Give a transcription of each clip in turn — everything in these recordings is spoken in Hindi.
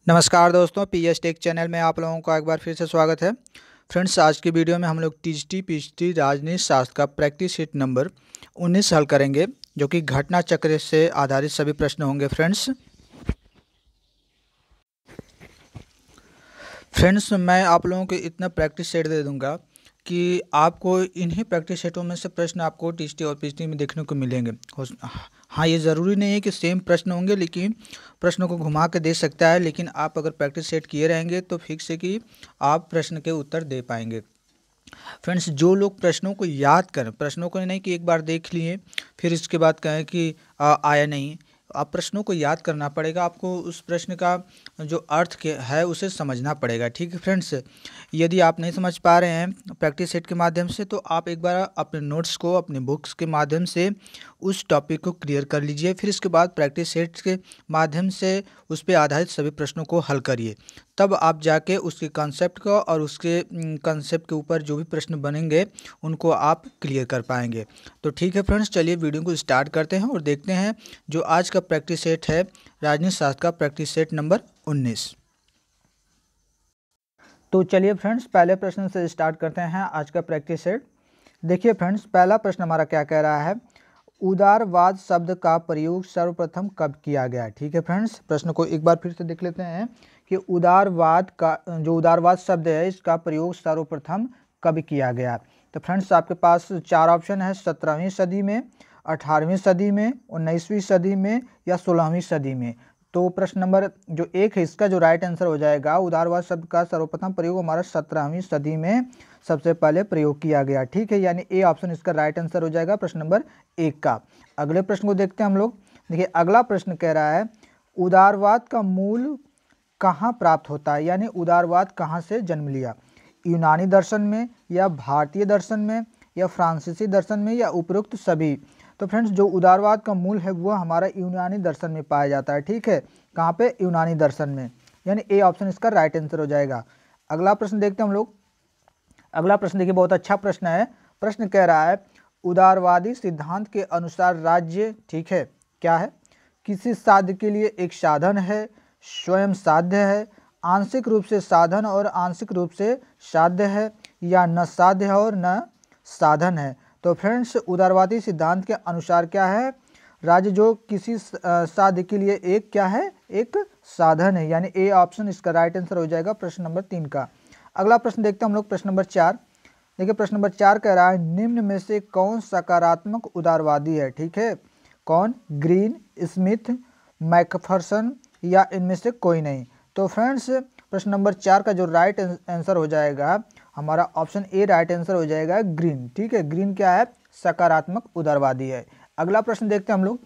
नमस्कार दोस्तों, पीएस टेक चैनल में आप लोगों का एक बार फिर से स्वागत है। फ्रेंड्स, आज की वीडियो में हम लोग टीजीटी पीएचडी राजनीति शास्त्र का प्रैक्टिस शीट नंबर 19 हल करेंगे, जो कि घटना चक्र से आधारित सभी प्रश्न होंगे। फ्रेंड्स, मैं आप लोगों को इतना प्रैक्टिस सेट दे दूंगा कि आपको इन्हीं प्रैक्टिस सेटों में से प्रश्न आपको टीजीटी और पीएचडी में देखने को मिलेंगे। हाँ, ये ज़रूरी नहीं है कि सेम प्रश्न होंगे, लेकिन प्रश्नों को घुमा के दे सकता है। लेकिन आप अगर प्रैक्टिस सेट किए रहेंगे तो फिक्स है कि आप प्रश्न के उत्तर दे पाएंगे। फ्रेंड्स, जो लोग प्रश्नों को याद करें, प्रश्नों को नहीं कि एक बार देख लिए फिर इसके बाद कहें कि आया नहीं, आप प्रश्नों को याद करना पड़ेगा। आपको उस प्रश्न का जो अर्थ है उसे समझना पड़ेगा। ठीक है फ्रेंड्स, यदि आप नहीं समझ पा रहे हैं प्रैक्टिस सेट के माध्यम से, तो आप एक बार अपने नोट्स को अपने बुक्स के माध्यम से उस टॉपिक को क्लियर कर लीजिए। फिर इसके बाद प्रैक्टिस सेट के माध्यम से उस पर आधारित सभी प्रश्नों को हल करिए। तब आप जाके उसके कॉन्सेप्ट को और उसके कॉन्सेप्ट के ऊपर जो भी प्रश्न बनेंगे उनको आप क्लियर कर पाएंगे। तो ठीक है फ्रेंड्स, चलिए वीडियो को स्टार्ट करते हैं और देखते हैं जो आज का प्रैक्टिस सेट है राजनीति शास्त्र का प्रैक्टिस सेट नंबर 19। तो चलिए फ्रेंड्स, पहले प्रश्न से स्टार्ट करते हैं आज का प्रैक्टिस सेट। देखिए फ्रेंड्स, पहला प्रश्न हमारा क्या कह रहा है, उदारवाद शब्द का प्रयोग सर्वप्रथम कब किया गया। ठीक है फ्रेंड्स, प्रश्न को एक बार फिर से देख लेते हैं कि उदारवाद शब्द है, इसका प्रयोग सर्वप्रथम कब किया गया। तो फ्रेंड्स, आपके पास चार ऑप्शन है, 17वीं सदी में, 18वीं सदी में, 19वीं सदी में या 16वीं सदी में। तो प्रश्न नंबर जो एक है इसका जो राइट आंसर हो जाएगा, उदारवाद शब्द का सर्वप्रथम प्रयोग हमारा 17वीं सदी में सबसे पहले प्रयोग किया गया। ठीक है, यानी ए ऑप्शन इसका राइट आंसर हो जाएगा प्रश्न नंबर एक का। अगले प्रश्न को देखते हैं हम लोग। देखिए, अगला प्रश्न कह रहा है उदारवाद का मूल कहाँ प्राप्त होता है, यानी उदारवाद कहाँ से जन्म लिया, यूनानी दर्शन में या भारतीय दर्शन में या फ्रांसीसी दर्शन में या उपरोक्त सभी। तो फ्रेंड्स, जो उदारवाद का मूल है वो हमारा यूनानी दर्शन में पाया जाता है। ठीक है, कहाँ पे, यूनानी दर्शन में, यानी ए ऑप्शन इसका राइट आंसर हो जाएगा। अगला प्रश्न देखते हैं हम लोग। अगला प्रश्न देखिए, बहुत अच्छा प्रश्न है। प्रश्न कह रहा है उदारवादी सिद्धांत के अनुसार राज्य, ठीक है, क्या है, किसी साध्य के लिए एक साधन है, स्वयं साध्य है, आंशिक रूप से साधन और आंशिक रूप से साध्य है, या न साध्य है और न साधन है। तो फ्रेंड्स, उदारवादी सिद्धांत के अनुसार क्या है, राज्य जो किसी साध्य के लिए एक क्या है, एक साधन है, यानी ए ऑप्शन इसका राइट आंसर हो जाएगा प्रश्न नंबर 3 का। अगला प्रश्न देखते हैं हम लोग, प्रश्न नंबर 4। देखिए, प्रश्न नंबर 4 कह रहा है निम्न में से कौन सकारात्मक उदारवादी है। ठीक है, कौन, ग्रीन, स्मिथ, मैकफरसन या इनमें से कोई नहीं। तो फ्रेंड्स, प्रश्न नंबर 4 का जो राइट आंसर हो जाएगा हमारा ऑप्शन ए राइट आंसर हो जाएगा ग्रीन। ठीक है, ग्रीन क्या है, सकारात्मक उदारवादी है। अगला प्रश्न देखते हैं हम लोग।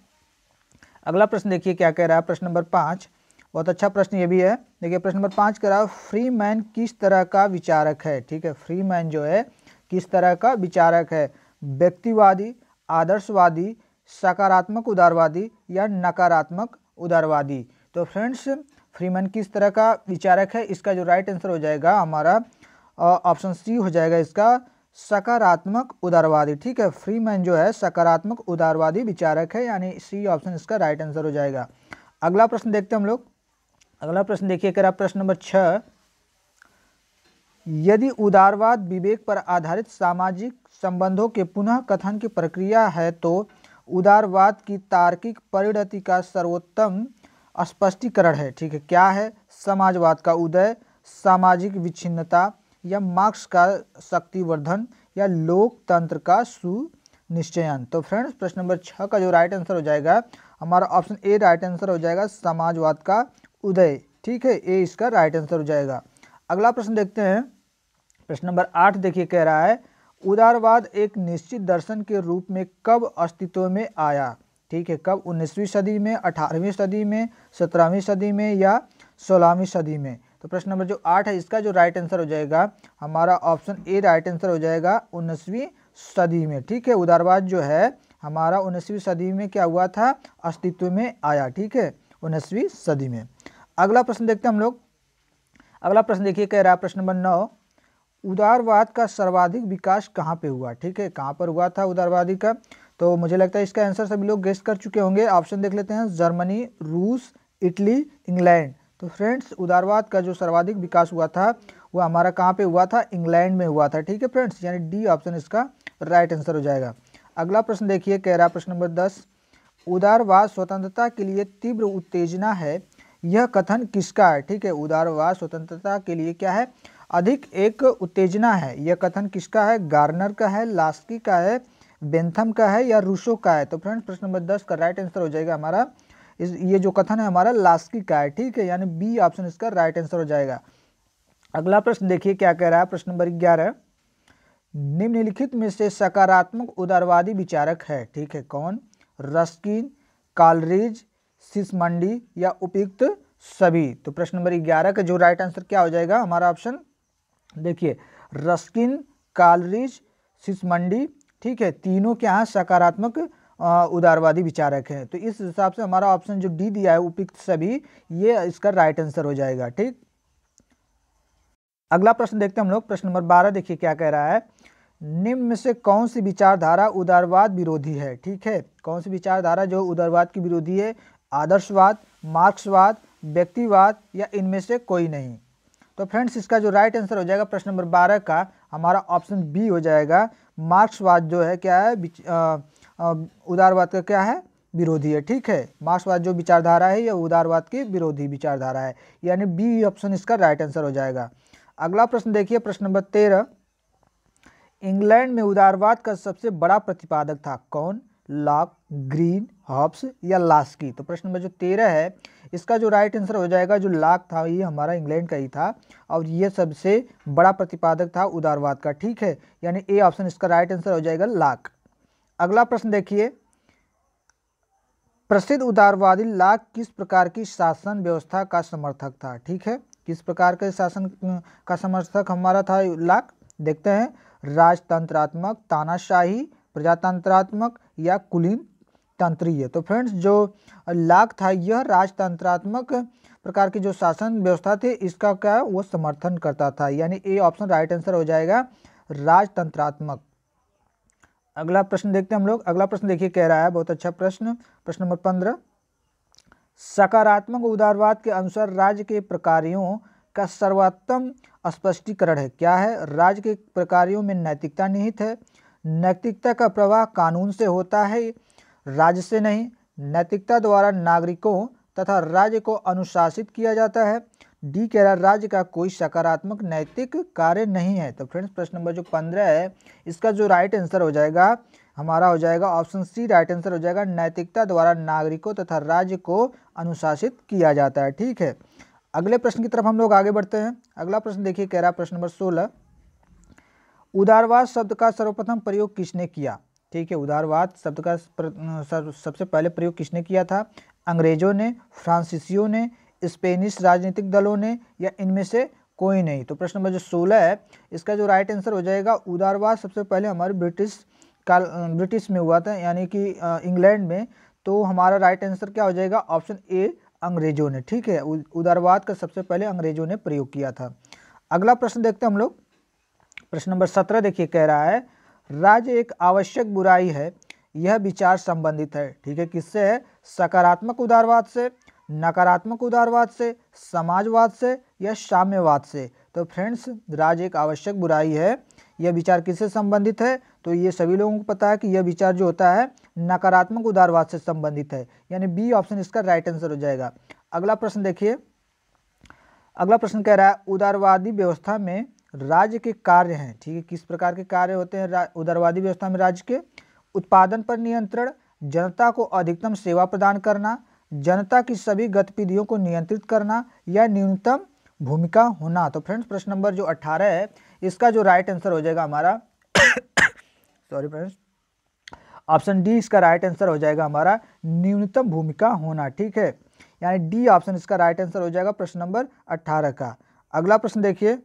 अगला प्रश्न देखिए क्या कह रहा है, प्रश्न नंबर 5। बहुत अच्छा प्रश्न ये भी है। देखिए, प्रश्न नंबर 5 कह रहा है फ्रीमैन किस तरह का विचारक है। ठीक है, फ्रीमैन जो है किस तरह का विचारक है, व्यक्तिवादी, आदर्शवादी, सकारात्मक उदारवादी या नकारात्मक उदारवादी। तो फ्रेंड्स, फ्रीमैन किस तरह का विचारक है, इसका जो राइट आंसर हो जाएगा हमारा ऑप्शन सी हो जाएगा इसका, सकारात्मक उदारवादी। ठीक है, फ्रीमैन जो है सकारात्मक उदारवादी विचारक है, यानी सी ऑप्शन इसका राइट आंसर हो जाएगा। अगला प्रश्न देखते हैं हम लोग। अगला प्रश्न देखिए, कह रहा प्रश्न नंबर 6, यदि उदारवाद विवेक पर आधारित सामाजिक संबंधों के पुनः कथन की प्रक्रिया है तो उदारवाद की तार्किक परिणति का सर्वोत्तम स्पष्टीकरण है। ठीक है, क्या है, समाजवाद का उदय, सामाजिक विच्छिन्नता या मार्क्स का शक्तिवर्धन या लोकतंत्र का सुनिश्चयन। तो फ्रेंड्स, प्रश्न नंबर 6 का जो राइट आंसर हो जाएगा हमारा ऑप्शन ए राइट आंसर हो जाएगा, समाजवाद का उदय। ठीक है, ए इसका राइट आंसर हो जाएगा। अगला प्रश्न देखते हैं, प्रश्न नंबर 8 देखिए, कह रहा है उदारवाद एक निश्चित दर्शन के रूप में कब अस्तित्व में आया। ठीक है, कब, 19वीं सदी में, 18वीं सदी में, 17वीं सदी में या 16वीं सदी में। तो प्रश्न नंबर जो 8 है इसका जो राइट आंसर हो जाएगा हमारा ऑप्शन ए राइट आंसर हो जाएगा 19वीं सदी में। ठीक है, उदारवाद जो है हमारा 19वीं सदी में क्या हुआ था, अस्तित्व में आया। ठीक है, 19वीं सदी में। अगला प्रश्न देखते हैं हम लोग। अगला प्रश्न देखिए, कह रहा है प्रश्न नंबर 9, उदारवाद का सर्वाधिक विकास कहाँ पे हुआ। ठीक है, कहाँ पर हुआ था उदारवादी का, तो मुझे लगता है इसका आंसर सभी लोग गेस कर चुके होंगे। ऑप्शन देख लेते हैं, जर्मनी, रूस, इटली, इंग्लैंड। तो फ्रेंड्स उदारवाद का जो सर्वाधिक विकास हुआ था वो हमारा कहाँ पे हुआ था, इंग्लैंड में हुआ था। ठीक है फ्रेंड्स, यानी डी ऑप्शन इसका राइट आंसर हो जाएगा। अगला प्रश्न देखिए, कह रहा है प्रश्न नंबर 10, उदारवाद स्वतंत्रता के लिए तीव्र उत्तेजना है, यह कथन किसका है। ठीक है, उदारवाद स्वतंत्रता के लिए क्या है, अधिक एक उत्तेजना है, यह कथन किसका है, गार्नर का है, लास्की का है, बेंथम का है या रूसो का है। तो फ्रेंड्स प्रश्न नंबर 10 का राइट आंसर हो जाएगा हमारा ये जो कथन है हमारा लास्की का है। ठीक है, यानी बी ऑप्शन इसका राइट आंसर हो जाएगा। अगला प्रश्न देखिए क्या कह रहा है, प्रश्न नंबर 11, निम्नलिखित में से सकारात्मक उदारवादी विचारक है। ठीक है, कौन, रस्किन, कालरिज, सिसमंडी या उपयुक्त सभी। तो प्रश्न नंबर 11 का जो राइट आंसर क्या हो जाएगा हमारा ऑप्शन देखिए, रस्किन, कालरिज, सिसमंडी। ठीक है, तीनों क्या है, सकारात्मक उदारवादी विचारक हैं। तो इस हिसाब से हमारा ऑप्शन जो डी दिया है उपयुक्त सभी, ये इसका राइट आंसर हो जाएगा। ठीक, अगला प्रश्न देखते हैं हम लोग, प्रश्न नंबर 12 देखिए क्या कह रहा है, निम्न में से कौन सी विचारधारा उदारवाद विरोधी है। ठीक है, कौन सी विचारधारा जो उदारवाद की विरोधी है, आदर्शवाद, मार्क्सवाद, व्यक्तिवाद या इनमें से कोई नहीं। तो फ्रेंड्स इसका जो राइट आंसर हो जाएगा प्रश्न नंबर 12 का हमारा ऑप्शन बी हो जाएगा, मार्क्सवाद जो है क्या है, उदारवाद का क्या है, विरोधी है। ठीक है, मार्क्सवाद जो विचारधारा है यह उदारवाद की विरोधी विचारधारा है, यानी बी ऑप्शन इसका राइट आंसर हो जाएगा। अगला प्रश्न देखिए, प्रश्न नंबर 13, इंग्लैंड में उदारवाद का सबसे बड़ा प्रतिपादक था, कौन, लॉक, ग्रीन, हॉब्स या लास्की। तो प्रश्न नंबर जो 13 है इसका जो राइट आंसर हो जाएगा, जो लॉक था ये हमारा इंग्लैंड का ही था और ये सबसे बड़ा प्रतिपादक था उदारवाद का। ठीक है, यानी ए ऑप्शन इसका राइट आंसर हो जाएगा, लॉक। अगला प्रश्न देखिए, प्रसिद्ध उदारवादी लॉक किस प्रकार की शासन व्यवस्था का समर्थक था। ठीक है, किस प्रकार के शासन का समर्थक हमारा था लॉक, देखते हैं, राजतंत्रात्मक, तानाशाही, प्रजातंत्रात्मक या कुलीन तंत्रीय। तो फ्रेंड्स जो लॉक था यह राजतंत्रात्मक प्रकार की जो शासन व्यवस्था थी इसका क्या वो समर्थन करता था, यानी ए ऑप्शन राइट आंसर हो जाएगा, राजतंत्रात्मक। अगला प्रश्न देखते हैं हम लोग, अगला प्रश्न देखिए क्या रहा है, बहुत अच्छा प्रश्न, प्रश्न नंबर 15, सकारात्मक उदारवाद के अनुसार राज्य के प्रकारों का सर्वोत्तम स्पष्टीकरण है, क्या है, राज्य के प्रकारों में नैतिकता निहित है, नैतिकता का प्रवाह कानून से होता है, राज्य से नहीं, नैतिकता द्वारा नागरिकों तथा राज्य को अनुशासित किया जाता है, डी कह रहा राज्य का कोई सकारात्मक नैतिक कार्य नहीं है। तो फ्रेंड्स प्रश्न नंबर जो 15 है इसका जो राइट आंसर हो जाएगा हमारा हो जाएगा ऑप्शन सी राइट आंसर हो जाएगा, नैतिकता द्वारा नागरिकों तथा राज्य को अनुशासित किया जाता है। ठीक है, अगले प्रश्न की तरफ हम लोग आगे बढ़ते हैं। अगला प्रश्न देखिए कह रहा है प्रश्न नंबर 16, उदारवाद शब्द का सर्वप्रथम प्रयोग किसने किया। ठीक है, उदारवाद शब्द का सबसे पहले प्रयोग किसने किया था, अंग्रेजों ने, फ्रांसीसियों ने, स्पेनिश राजनीतिक दलों ने या इनमें से कोई नहीं। तो प्रश्न नंबर जो 16 है इसका जो राइट आंसर हो जाएगा, उदारवाद सबसे पहले हमारे ब्रिटिश में हुआ था, यानी कि इंग्लैंड में। तो हमारा राइट आंसर क्या हो जाएगा, ऑप्शन ए, अंग्रेजों ने। ठीक है, उदारवाद का सबसे पहले अंग्रेजों ने प्रयोग किया था। अगला प्रश्न देखते हैं हम लोग, प्रश्न नंबर 17 देखिए कह रहा है, राज्य एक आवश्यक बुराई है, यह विचार संबंधित है। ठीक है, किससे है, सकारात्मक उदारवाद से, नकारात्मक उदारवाद से, समाजवाद से या साम्यवाद से। तो फ्रेंड्स राज्य एक आवश्यक बुराई है, यह विचार किससे संबंधित है, तो ये सभी लोगों को पता है कि यह विचार जो होता है नकारात्मक उदारवाद से संबंधित है, यानी बी ऑप्शन इसका राइट आंसर हो जाएगा। अगला प्रश्न देखिए, अगला प्रश्न कह रहा है, उदारवादी व्यवस्था में राज्य के कार्य हैं। ठीक है, किस प्रकार के कार्य होते हैं उदारवादी व्यवस्था में राज्य के, उत्पादन पर नियंत्रण, जनता को अधिकतम सेवा प्रदान करना, जनता की सभी गतिविधियों को नियंत्रित करना या न्यूनतम भूमिका होना। तो फ्रेंड्स प्रश्न नंबर जो 18 है इसका जो राइट आंसर हो जाएगा हमारा सॉरी फ्रेंड्स, ऑप्शन डी इसका राइट आंसर हो जाएगा हमारा, न्यूनतम भूमिका होना। ठीक है, यानी डी ऑप्शन इसका राइट आंसर हो जाएगा प्रश्न नंबर 18 का। अगला प्रश्न देखिए,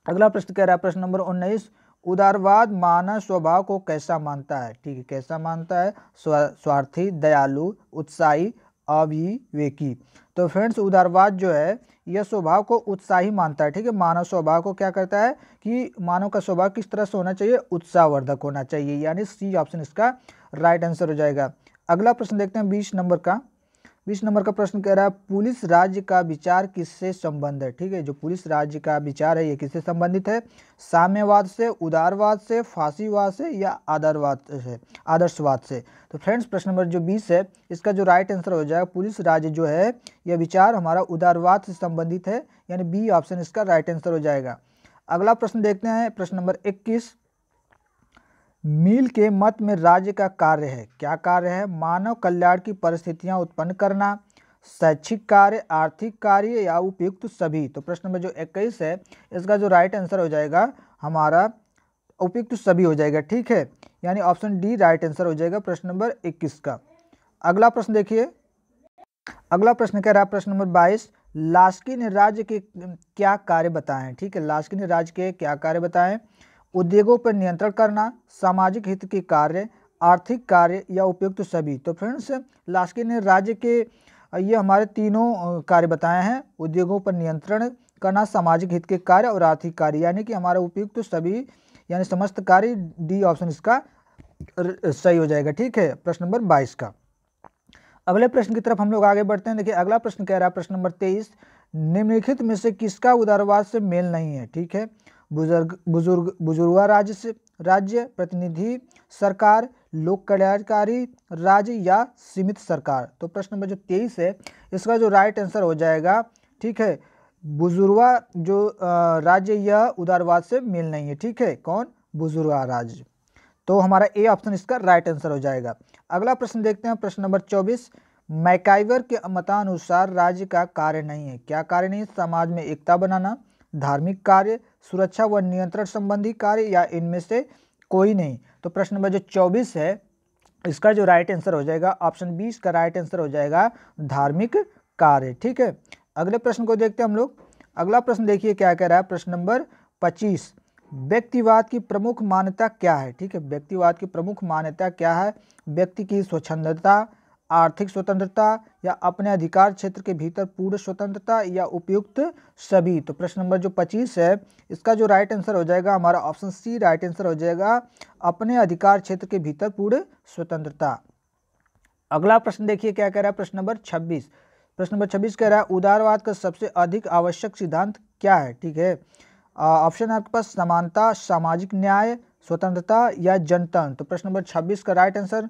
अगला प्रश्न कह रहा है प्रश्न नंबर 19, उदारवाद मानव स्वभाव को कैसा मानता है। ठीक है, कैसा मानता है, स्वार्थी, दयालु, उत्साही, अविवेकी। तो फ्रेंड्स उदारवाद जो है यह स्वभाव को उत्साही मानता है। ठीक है, मानव स्वभाव को क्या करता है कि मानव का स्वभाव किस तरह से होना चाहिए, उत्साहवर्धक होना चाहिए, यानी सी ऑप्शन इसका राइट आंसर हो जाएगा। अगला प्रश्न देखते हैं 20 नंबर का, 20 नंबर का प्रश्न कह रहा है पुलिस राज्य का विचार किससे संबंध है। ठीक है, जो पुलिस राज्य का विचार है ये किससे संबंधित है, साम्यवाद से, उदारवाद से, फांसीवाद से या आदर्शवाद से। तो फ्रेंड्स प्रश्न नंबर जो 20 है इसका जो राइट आंसर हो जाएगा पुलिस राज्य जो है यह विचार हमारा उदारवाद से संबंधित है, यानी बी ऑप्शन इसका राइट आंसर हो जाएगा। अगला प्रश्न देखते हैं, प्रश्न नंबर 21। मिल के मत में राज्य का कार्य है, क्या कार्य है, मानव कल्याण की परिस्थितियां उत्पन्न करना, शैक्षिक कार्य, आर्थिक कार्य या उपयुक्त सभी। तो प्रश्न नंबर जो 21 है इसका जो राइट आंसर हो जाएगा हमारा उपयुक्त सभी हो जाएगा। ठीक है, यानी ऑप्शन डी राइट आंसर हो जाएगा प्रश्न नंबर 21 का। अगला प्रश्न देखिए, अगला प्रश्न कह रहा है प्रश्न नंबर 22, लास्की ने राज्य के क्या कार्य बताएं। ठीक है, लास्की ने राज्य के क्या कार्य बताएं, उद्योगों पर नियंत्रण करना, सामाजिक हित के कार्य, आर्थिक कार्य या उपयुक्त सभी। तो फ्रेंड्स लास्की ने राज्य के ये हमारे तीनों कार्य बताए हैं, उद्योगों पर नियंत्रण करना, सामाजिक हित के कार्य और आर्थिक कार्य, यानी कि हमारा उपयुक्त सभी यानी समस्त कार्य, डी ऑप्शन इसका सही हो जाएगा। ठीक है, प्रश्न नंबर 22 का। अगले प्रश्न की तरफ हम लोग आगे बढ़ते हैं। देखिए अगला प्रश्न कह रहा है प्रश्न नंबर 23, निम्नलिखित में से किसका उदारवाद से मेल नहीं है। ठीक है, बुजुर्गा राज्य, प्रतिनिधि सरकार, लोक कल्याणकारी राज्य या सीमित सरकार। तो प्रश्न नंबर जो 23 है इसका जो राइट आंसर हो जाएगा, ठीक है, बुजुर्गा जो राज्य यह उदारवाद से मेल नहीं है। ठीक है, कौन, बुजुर्गा राज्य। तो हमारा ए ऑप्शन इसका राइट आंसर हो जाएगा। अगला प्रश्न देखते हैं, प्रश्न नंबर 24, मैकाइवर के मतानुसार राज्य का कार्य नहीं है, क्या कार्य नहीं है, समाज में एकता बनाना, धार्मिक कार्य, सुरक्षा व नियंत्रण संबंधी कार्य या इनमें से कोई नहीं। तो प्रश्न नंबर जो 24 है इसका जो राइट आंसर हो जाएगा ऑप्शन 20 का राइट आंसर हो जाएगा धार्मिक कार्य। ठीक है, अगले प्रश्न को देखते हैं हम लोग। अगला प्रश्न देखिए क्या कह रहा है, प्रश्न नंबर 25, व्यक्तिवाद की प्रमुख मान्यता क्या है। ठीक है, व्यक्तिवाद की प्रमुख मान्यता क्या है, व्यक्ति की स्वच्छंदता, आर्थिक स्वतंत्रता या अपने अधिकार क्षेत्र के भीतर पूर्ण स्वतंत्रता या उपयुक्त सभी। तो प्रश्न नंबर जो 25 है इसका जो राइट आंसर हो जाएगा हमारा ऑप्शन सी राइट आंसर हो जाएगा, अपने अधिकार क्षेत्र के भीतर पूर्ण स्वतंत्रता। अगला प्रश्न देखिए क्या कह रहा है, प्रश्न नंबर 26। प्रश्न नंबर 26 कह रहा है उदारवाद का सबसे अधिक आवश्यक सिद्धांत क्या है। ठीक है, ऑप्शन है आपके पास समानता, सामाजिक न्याय, स्वतंत्रता या जनतंत्र। तो प्रश्न नंबर 26 का राइट आंसर,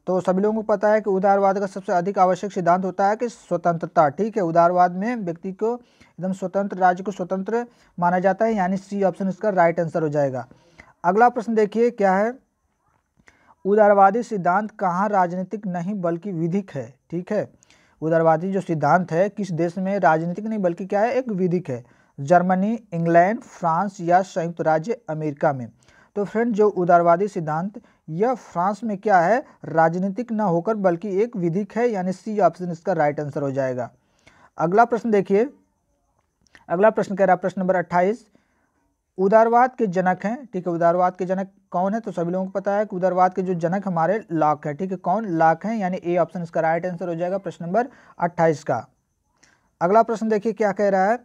तो सभी लोगों को पता है कि उदारवाद का सबसे अधिक आवश्यक सिद्धांत होता है कि स्वतंत्रता। ठीक है, उदारवाद में व्यक्ति को एकदम स्वतंत्र, राज्य को स्वतंत्र माना जाता है, यानी सी ऑप्शन इसका राइट आंसर हो जाएगा। अगला प्रश्न देखिए क्या है, उदारवादी सिद्धांत कहाँ राजनीतिक नहीं बल्कि विधिक है। ठीक है, उदारवादी जो सिद्धांत है किस देश में राजनीतिक नहीं बल्कि क्या है, एक विधिक है, जर्मनी, इंग्लैंड, फ्रांस या संयुक्त राज्य अमेरिका में। तो फ्रेंड जो उदारवादी सिद्धांत यह फ्रांस में क्या है, राजनीतिक न होकर बल्कि एक विधिक है, यानी सी ऑप्शन इसका राइट आंसर हो जाएगा। अगला प्रश्न देखिए, अगला प्रश्न कह रहा है प्रश्न नंबर 28, उदारवाद के जनक हैं। ठीक है, उदारवाद के जनक कौन है, तो सभी लोगों को पता है कि उदारवाद के जो जनक हमारे लॉक है। ठीक है, कौन, लॉक है, यानी ए ऑप्शन इसका राइट आंसर हो जाएगा प्रश्न नंबर 28 का। अगला प्रश्न देखिए क्या कह रहा है,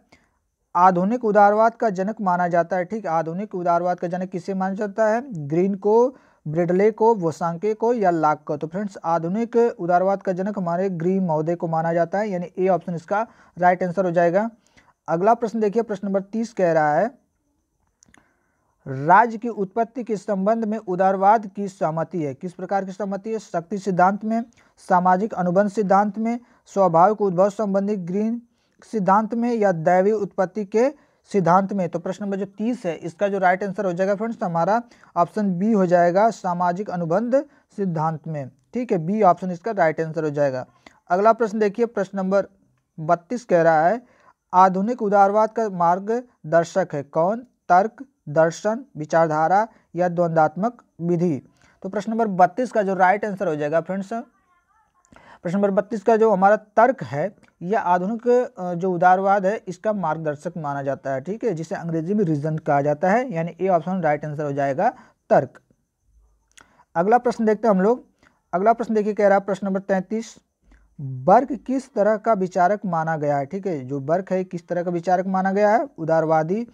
आधुनिक उदारवाद का जनक माना जाता है। ठीक, आधुनिक उदारवाद का जनक किसे माना जाता है, ग्रीन को, ब्रेडले को, वोसांके को या लॉक को। तो फ्रेंड्स आधुनिक उदारवाद का जनक हमारे ग्रीन महोदय को माना जाता है, यानी ए ऑप्शन इसका राइट आंसर हो जाएगा। अगला प्रश्न देखिए प्रश्न नंबर 30 कह रहा है राज्य की उत्पत्ति के संबंध में उदारवाद की सहमति है, किस प्रकार की सहमति है, शक्ति सिद्धांत में, सामाजिक अनुबंध सिद्धांत में, स्वाभाविक उद्भव संबंधी ग्रीन सिद्धांत में या दैवीय उत्पत्ति के सिद्धांत में। तो प्रश्न नंबर जो 30 है इसका जो राइट आंसर हो जाएगा फ्रेंड्स हमारा ऑप्शन बी हो जाएगा, सामाजिक अनुबंध सिद्धांत में। ठीक है, बी ऑप्शन इसका राइट आंसर हो जाएगा। अगला प्रश्न देखिए प्रश्न नंबर 32 कह रहा है आधुनिक उदारवाद का मार्गदर्शक है कौन, तर्क, दर्शन, विचारधारा या द्वंद्वात्मक विधि। तो प्रश्न नंबर 32 का जो राइट आंसर हो जाएगा फ्रेंड्स, प्रश्न नंबर 32 का जो हमारा तर्क है यह आधुनिक जो उदारवाद है इसका मार्गदर्शक माना जाता है। ठीक है, जिसे अंग्रेजी में रीजन कहा जाता है, यानी ए ऑप्शन राइट आंसर हो जाएगा तर्क। अगला प्रश्न देखते हैं हम लोग। अगला प्रश्न देखिए कह रहा है प्रश्न नंबर 33, वर्ग किस तरह का विचारक माना गया है। ठीक है, जो वर्ग है किस तरह का विचारक माना गया है, उदारवादी,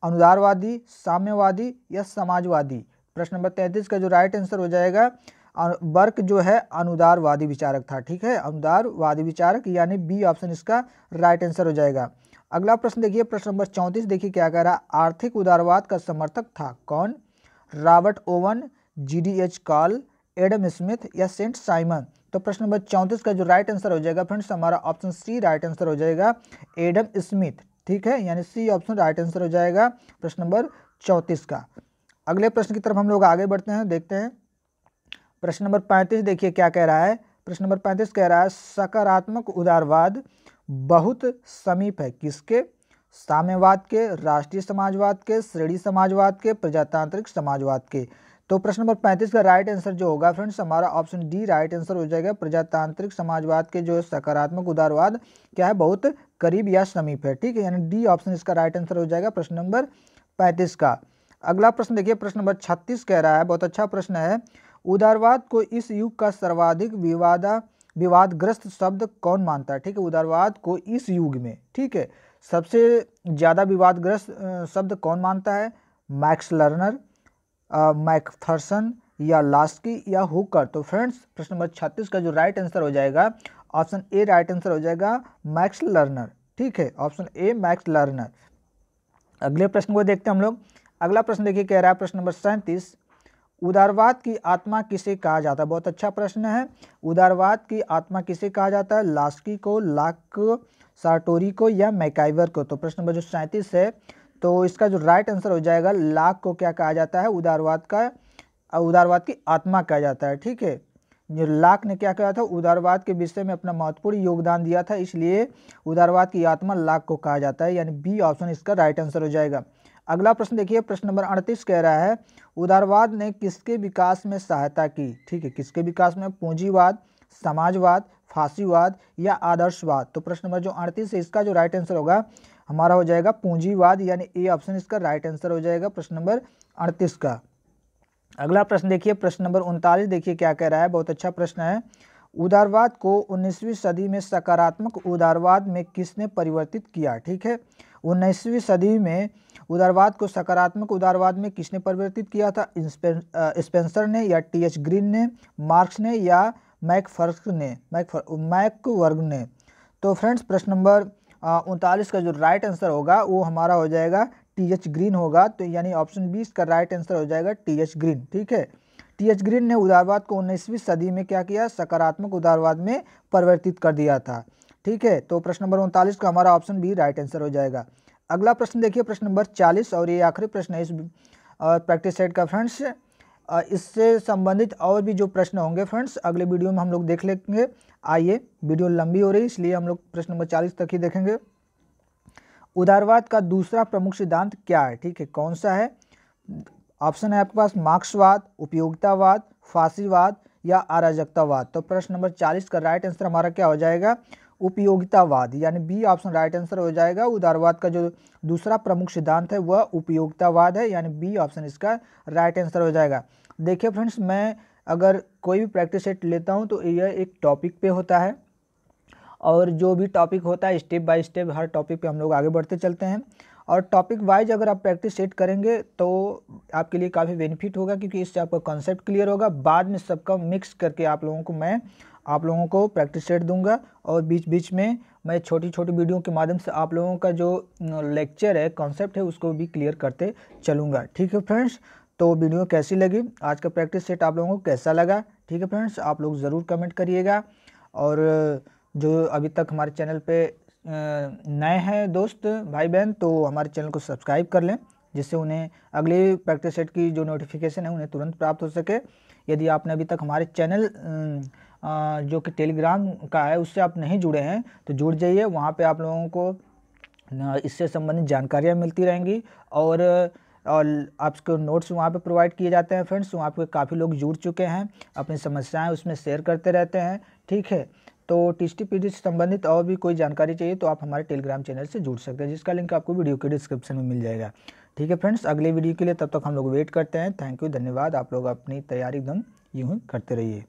अनुदारवादी, साम्यवादी या समाजवादी। प्रश्न नंबर 33 का जो राइट आंसर हो जाएगा बर्क जो है अनुदारवादी विचारक था। ठीक है, अनुदारवादी विचारक, यानी बी ऑप्शन इसका राइट आंसर हो जाएगा। अगला प्रश्न देखिए, प्रश्न नंबर 34 देखिए क्या कह रहा है। आर्थिक उदारवाद का समर्थक था कौन? Robert oven, GDH call, Adam Smith या सेंट साइमन? तो प्रश्न नंबर 34 का जो राइट आंसर हो जाएगा फ्रेंड्स हमारा ऑप्शन सी राइट आंसर हो जाएगा, एडम स्मिथ। ठीक है, यानी सी ऑप्शन राइट आंसर हो जाएगा प्रश्न नंबर 34 का। अगले प्रश्न की तरफ हम लोग आगे बढ़ते हैं, देखते हैं प्रश्न नंबर 35 देखिए क्या कह रहा है। प्रश्न नंबर 35 कह रहा है सकारात्मक उदारवाद बहुत समीप है किसके? साम्यवाद के, राष्ट्रीय समाजवाद के, श्रेणी समाजवाद के, प्रजातांत्रिक समाजवाद के? तो प्रश्न नंबर 35 का राइट आंसर जो होगा फ्रेंड्स हमारा ऑप्शन डी राइट आंसर हो जाएगा। प्रजातांत्रिक समाजवाद के जो सकारात्मक उदारवाद क्या है, बहुत करीब या समीप है। ठीक है, यानी डी ऑप्शन इसका राइट आंसर हो जाएगा प्रश्न नंबर 35 का। अगला प्रश्न देखिए, प्रश्न नंबर 36 कह रहा है, बहुत अच्छा प्रश्न है। उदारवाद को इस युग का सर्वाधिक विवादग्रस्त शब्द कौन मानता है? ठीक है, उदारवाद को इस युग में, ठीक है, सबसे ज़्यादा विवादग्रस्त शब्द कौन मानता है? मैक्स लर्नर, मैकफर्सन या लास्की या हुकर? तो फ्रेंड्स प्रश्न नंबर 36 का जो राइट आंसर हो जाएगा ऑप्शन ए राइट आंसर हो जाएगा, मैक्स लर्नर। ठीक है, ऑप्शन ए मैक्स लर्नर। अगले प्रश्न को देखते हैं हम लोग। अगला प्रश्न देखिए क्या रहा है, प्रश्न नंबर 37, उदारवाद की आत्मा किसे कहा जाता है? बहुत अच्छा प्रश्न है। उदारवाद की आत्मा किसे कहा जाता है? लास्की को, लाक को, सार्टोरी को या मैकाइवर को? तो प्रश्न नंबर जो 37 है तो इसका जो राइट आंसर हो जाएगा, लाक को क्या कहा जाता है? उदारवाद की आत्मा कहा जाता है। ठीक है, जो लाक ने क्या कहा था, उदारवाद के विषय में अपना महत्वपूर्ण योगदान दिया था, इसलिए उदारवाद की आत्मा लाक को कहा जाता है, यानी बी ऑप्शन इसका राइट आंसर हो जाएगा। अगला प्रश्न देखिए, प्रश्न नंबर 38 कह रहा है उदारवाद ने किसके विकास में सहायता की? ठीक है, किसके विकास में? पूंजीवाद, समाजवाद, फासीवाद या आदर्शवाद? तो प्रश्न नंबर जो 38 है इसका जो राइट आंसर होगा हमारा हो जाएगा पूंजीवाद, यानी ए ऑप्शन इसका राइट आंसर हो जाएगा प्रश्न नंबर 38 का। अगला प्रश्न देखिए, प्रश्न नंबर 39 देखिए क्या कह रहा है, बहुत अच्छा प्रश्न है। उदारवाद को 19वीं सदी में सकारात्मक उदारवाद में किसने परिवर्तित किया? ठीक है, 19वीं सदी में उदारवाद को सकारात्मक उदारवाद में किसने परिवर्तित किया था? स्पेंसर ने या TH ग्रीन ने, मार्क्स ने या मैकवर्ग ने? तो फ्रेंड्स प्रश्न नंबर 39 का जो राइट आंसर होगा वो हमारा हो जाएगा TH ग्रीन होगा, तो यानी ऑप्शन बी इसका राइट आंसर हो जाएगा TH ग्रीन। ठीक है, TH ग्रीन ने उदारवाद को 19वीं सदी में क्या किया? सकारात्मक उदारवाद में परिवर्तित कर दिया था। ठीक है, तो प्रश्न नंबर 39 का हमारा ऑप्शन बी राइट आंसर हो जाएगा। अगला प्रश्न देखिए, प्रश्न नंबर 40 और ये आखिरी प्रश्न है इस प्रैक्टिस सेट का फ्रेंड्स। इससे संबंधित और भी जो प्रश्न होंगे फ्रेंड्स अगले वीडियो में हम लोग देख लेंगे। आइए, वीडियो लंबी हो रही है इसलिए हम लोग प्रश्न नंबर 40 तक ही देखेंगे। उदारवाद का दूसरा प्रमुख सिद्धांत क्या है? ठीक है, कौन सा है? ऑप्शन है आपके पास मार्क्सवाद, उपयोगितावाद, फासीवाद या अराजकतावाद? तो प्रश्न नंबर 40 का राइट आंसर हमारा क्या हो जाएगा? उपयोगितावाद, यानी बी ऑप्शन राइट आंसर हो जाएगा। उदारवाद का जो दूसरा प्रमुख सिद्धांत है वह उपयोगितावाद है, यानी बी ऑप्शन इसका राइट आंसर हो जाएगा। देखिए फ्रेंड्स, मैं अगर कोई भी प्रैक्टिस सेट लेता हूं तो यह एक टॉपिक पे होता है और जो भी टॉपिक होता है step by step her topic पे हम लोग आगे बढ़ते चलते हैं और टॉपिक वाइज अगर आप प्रैक्टिस सेट करेंगे तो आपके लिए काफ़ी बेनिफिट होगा, क्योंकि इससे आपका कॉन्सेप्ट क्लियर होगा। बाद में सबका मिक्स करके आप लोगों को प्रैक्टिस सेट दूंगा और बीच बीच में मैं छोटी छोटी वीडियो के माध्यम से आप लोगों का जो लेक्चर है, कॉन्सेप्ट है, उसको भी क्लियर करते चलूँगा। ठीक है फ्रेंड्स, तो वीडियो कैसी लगी, आज का प्रैक्टिस सेट आप लोगों को कैसा लगा? ठीक है फ्रेंड्स, आप लोग ज़रूर कमेंट करिएगा और जो अभी तक हमारे चैनल पे नए हैं दोस्त भाई बहन तो हमारे चैनल को सब्सक्राइब कर लें, जिससे उन्हें अगले प्रैक्टिस सेट की जो नोटिफिकेशन है उन्हें तुरंत प्राप्त हो सके। यदि आपने अभी तक हमारे चैनल जो कि टेलीग्राम का है उससे आप नहीं जुड़े हैं तो जुड़ जाइए, वहाँ पे आप लोगों को इससे संबंधित जानकारियाँ मिलती रहेंगी और आपको नोट्स वहाँ पे प्रोवाइड किए जाते हैं फ्रेंड्स। वहाँ पे काफ़ी लोग जुड़ चुके हैं, अपनी समस्याएं उसमें शेयर करते रहते हैं। ठीक है, तो TST-PD से संबंधित और भी कोई जानकारी चाहिए तो आप हमारे टेलीग्राम चैनल से जुड़ सकते हैं, जिसका लिंक आपको वीडियो के डिस्क्रिप्शन में मिल जाएगा। ठीक है फ्रेंड्स, अगले वीडियो के लिए तब तक हम लोग वेट करते हैं। थैंक यू, धन्यवाद। आप लोग अपनी तैयारी एकदम यूँ ही करते रहिए।